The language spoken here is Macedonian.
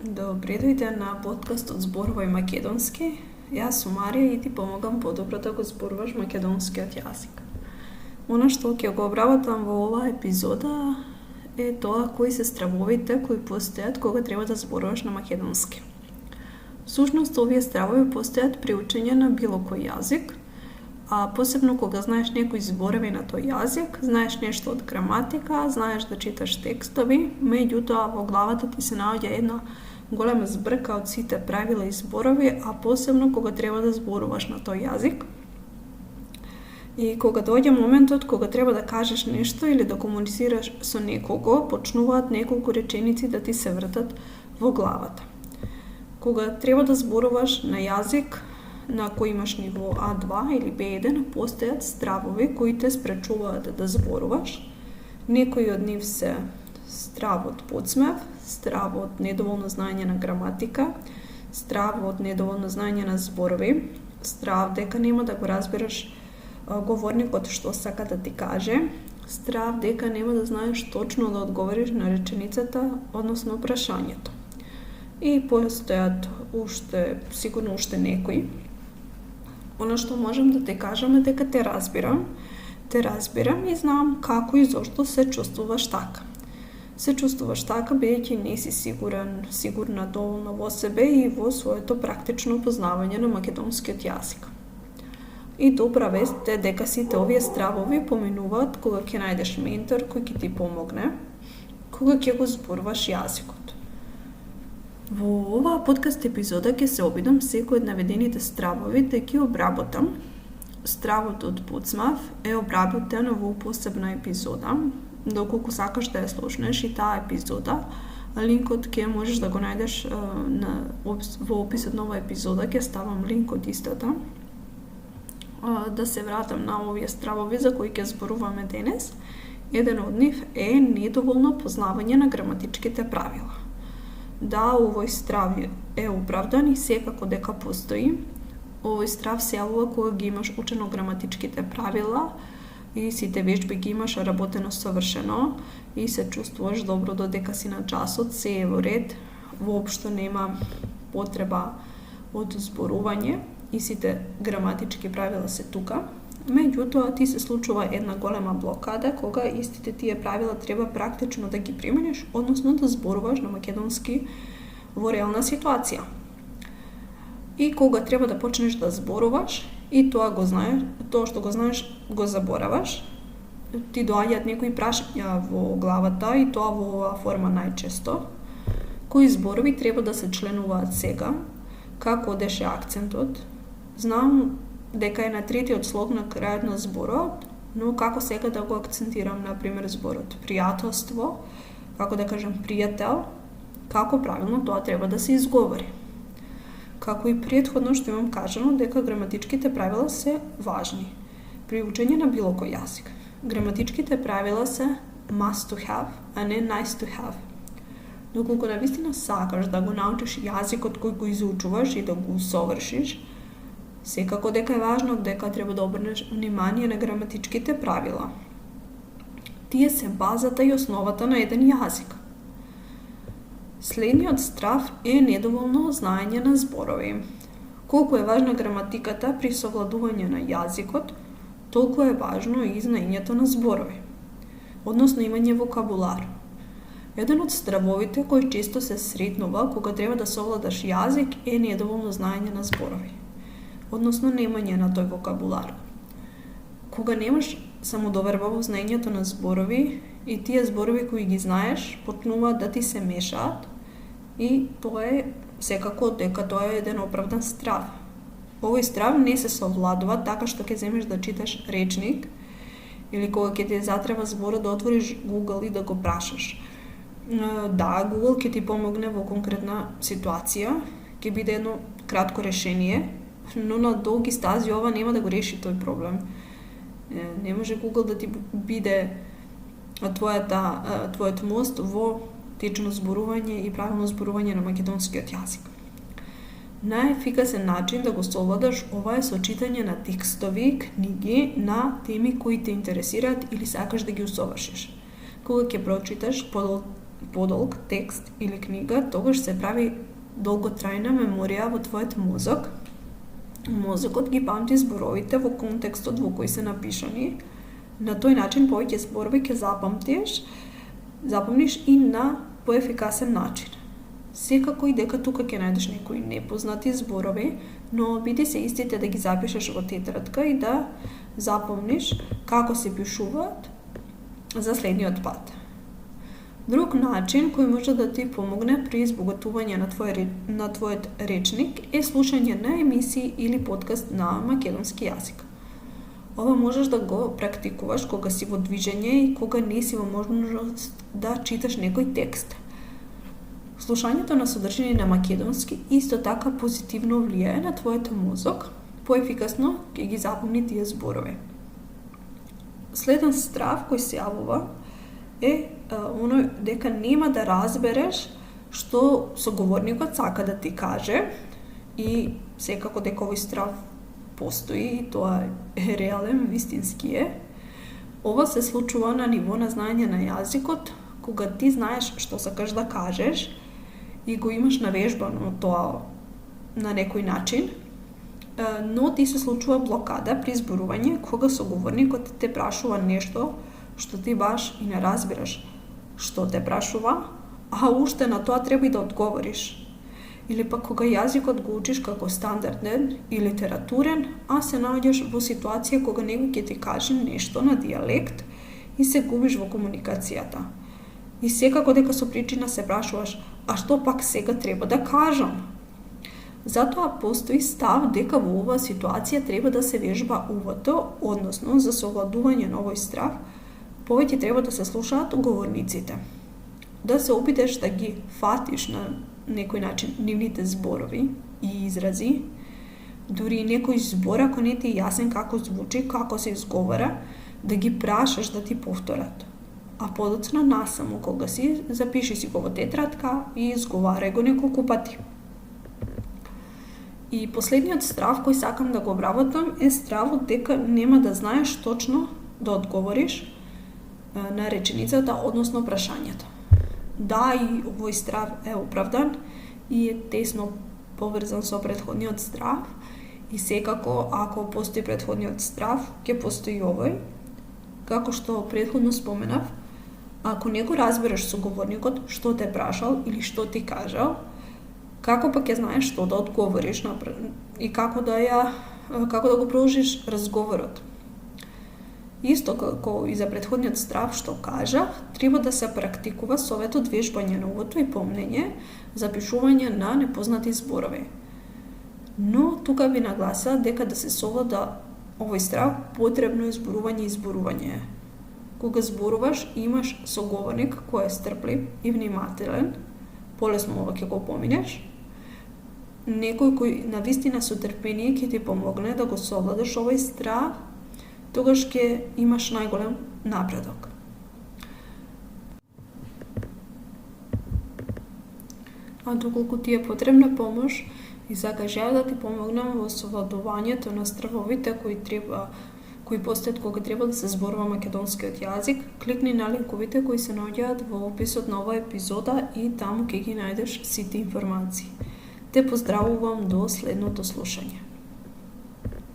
Добре дојде на подкастот Зборувај македонски. Јас сум Марија и ти помогам подобро да го зборуваш македонскиот јазик. Она што ќе го обработам во оваа епизода е тоа кои се стравовите кои постојат кога треба да зборуваш на македонски. Всушност, овие стравови постојат при учење на било кој јазик, а посебно кога знаеш некои зборови на тој јазик, знаеш нешто од граматика, знаеш да читаш текстови, меѓутоа во главата ти се наоѓа една голема збрка од сите правила и зборови, а посебно кога треба да зборуваш на тој јазик. И кога доаѓа моментот кога треба да кажеш нешто или да комуницираш со некого, почнуваат неколку реченици да ти се вртат во главата. Кога треба да зборуваш на јазик на кој имаш ниво А2 или Б1, постојат стравови кои те спречуваат да зборуваш. Некои од нив се страв од подсмев, страв од недоволно знаење на граматика, страв од недоволно знаење на зборови, страв дека нема да го разбереш говорникот што сака да ти каже, страв дека нема да знаеш точно да одговориш на реченицата, односно прашањето. И постојат сигурно уште некои. Она што можам да те кажам е дека те разбирам и знам како и зошто се чувствуваш така. Се чувствуваш така бидејќи не си сигурна доволно во себе и во своето практично познавање на македонскиот јазик. И добра вест е дека сите овие стравови поминуваат кога ќе најдеш ментор кој ќе ти помогне, кога ќе го зборуваш јазикот. Во оваа подкаст епизода ќе се обидам секој од наведените стравови да ги обработам. Стравот од подсмав е обработен во посебна епизода. Доколку сакаш да ја слушнеш и таа епизода, линкот ќе можеш да го најдеш во описот на оваа епизода, ќе ставам линк од истата. Да се вратам на овие стравови за кои ќе зборуваме денес. Еден од нив е недоволно познавање на граматичките правила. Да, овој страв е оправдан и секако дека постои. Овој страв се јавува кога ги имаш учено граматичките правила и сите вежби ги имаш работено совршено и се чувствуваш добро додека си на часот, се е во ред, воопшто нема потреба од зборување и сите граматички правила се тука. Меѓутоа, ти се случува една голема блокада кога истите тие правила треба практично да ги примениш, односно да зборуваш на македонски во реална ситуација. И кога треба да почнеш да зборуваш, и тоа што го знаеш, го забораваш, ти доаѓаат некои прашања во главата и тоа во оваа форма најчесто. Кои зборови треба да се членуваат сега, како одеше акцентот. Знам дека е на третиот слог на крајот на зборот, но како сега да го акцентирам, например, зборот пријателство, како да кажам пријател, како правилно тоа треба да се изговори. Како и претходно што имам кажано дека граматичките правила се важни при учење на било кој јазик. Граматичките правила се must to have, а не nice to have. Доколку навистина сакаш да го научиш јазикот кој го изучуваш и да го усовршиш, секако дека е важно дека треба да обрнеш внимание на граматичките правила. Тие се базата и основата на еден јазик. Следниот страв е недоволно знаење на зборови. Колку е важна граматиката при совладување на јазикот, толку е важно и знаењето на зборови, односно имање вокабулар. Еден од стравовите кој често се сретнува кога треба да совладаш јазик е недоволно знаење на зборови, односно немање на тој вокабулар. Кога немаш самодоверба во знаењето на зборови и тие зборови кои ги знаеш почнуваат да ти се мешаат и тоа е секако дека тоа е еден оправдан страв. Овој страв не се совладува така што ќе земеш да читаш речник или кога ќе ти затреба зборот да отвориш Google и да го прашаш. Да, Google ќе ти помогне во конкретна ситуација, ќе биде едно кратко решение, но на долги стази ова нема да го реши тој проблем. Не може Google да ти биде твојот мост во течно зборување и правилно зборување на македонскиот јазик. Најефикасен начин да го совладаш ова е со читање на текстови, книги на теми кои те интересираат или сакаш да ги усовршиш. Кога ќе прочиташ подолг текст или книга, тогаш се прави долготрајна меморија во твојот мозок. Мозокот ги памти зборовите во контекстот во кој се напишани. На тој начин повеќе зборови ќе запомниш и на поефикасен начин. Секако и дека тука ќе најдеш некои непознати зборови, но биди се истите да ги запишеш во тетрадка и да запомниш како се пишуваат за следниот пат. Друг начин кој може да ти помогне при избогатување на твојот речник е слушање на емисии или подкаст на македонски јазик. Ова можеш да го практикуваш кога си во движење и кога не си во можност да читаш некој текст. Слушањето на содржини на македонски исто така позитивно влијае на твојот мозок, поефикасно ќе ги запомни тие зборови. Следен страв кој се јавува е оној дека нема да разбереш што соговорникот сака да ти каже и секако дека овој страв постои и тоа е реален, вистински е. Ова се случува на ниво на знаење на јазикот, кога ти знаеш што сакаш да кажеш и го имаш навежбано тоа на некој начин, но ти се случува блокада при зборување кога соговорникот те прашува нешто што ти баш и не разбираш што те прашува, а уште на тоа треба и да одговориш. Или пак кога јазикот го учиш како стандарден и литературен, а се наоѓаш во ситуација кога некој ќе ти каже нешто на дијалект и се губиш во комуникацијата. И секако дека со причина се прашуваш, а што пак сега треба да кажам? Затоа постои став дека во оваа ситуација треба да се вежба увото, односно за совладување на овој страв, повеќе треба да се слушаат говорниците. Да се опиташ да ги фатиш на некој начин нивните зборови и изрази, дури и некој збор ако не ти е јасен како звучи, како се изговара, да ги прашаш да ти повторат. А подоцна насаму кога си, запиши си го во тетрадка и изговарај го неколку пати. И последниот страв кој сакам да го обработам е стравот дека нема да знаеш точно да одговориш на реченицата, односно прашањето. Да, и овој страв е оправдан и е тесно поврзан со претходниот страв и секако ако постои претходниот страв, ќе постои овој. Како што претходно споменав, ако не го разбереш соговорникот што те прашал или што ти кажал, како пак ќе знаеш што да одговориш и како да го продолжиш разговорот. Исто како и за претходниот страв што кажав, треба да се практикува советот вежбање на увото и помнење, запишување на непознати зборови. Но тука би нагласила дека да се совлада овој страв потребно е зборување и зборување. Кога зборуваш, имаш соговорник кој е стрплив и внимателен, полесно ова ќе го поминеш. Некој кој навистина со трпение ќе ти помогне да го совладаш овој страв, тогаш ќе имаш најголем напредок. А доколку ти е потребна помош и сакаш ја да ти помогнам во совладувањето на стравовите кои постојат кога треба да се зборува македонскиот јазик, кликни на линковите кои се наоѓаат во описот на оваа епизода и таму ќе ги најдеш сите информации. Те поздравувам до следното слушање.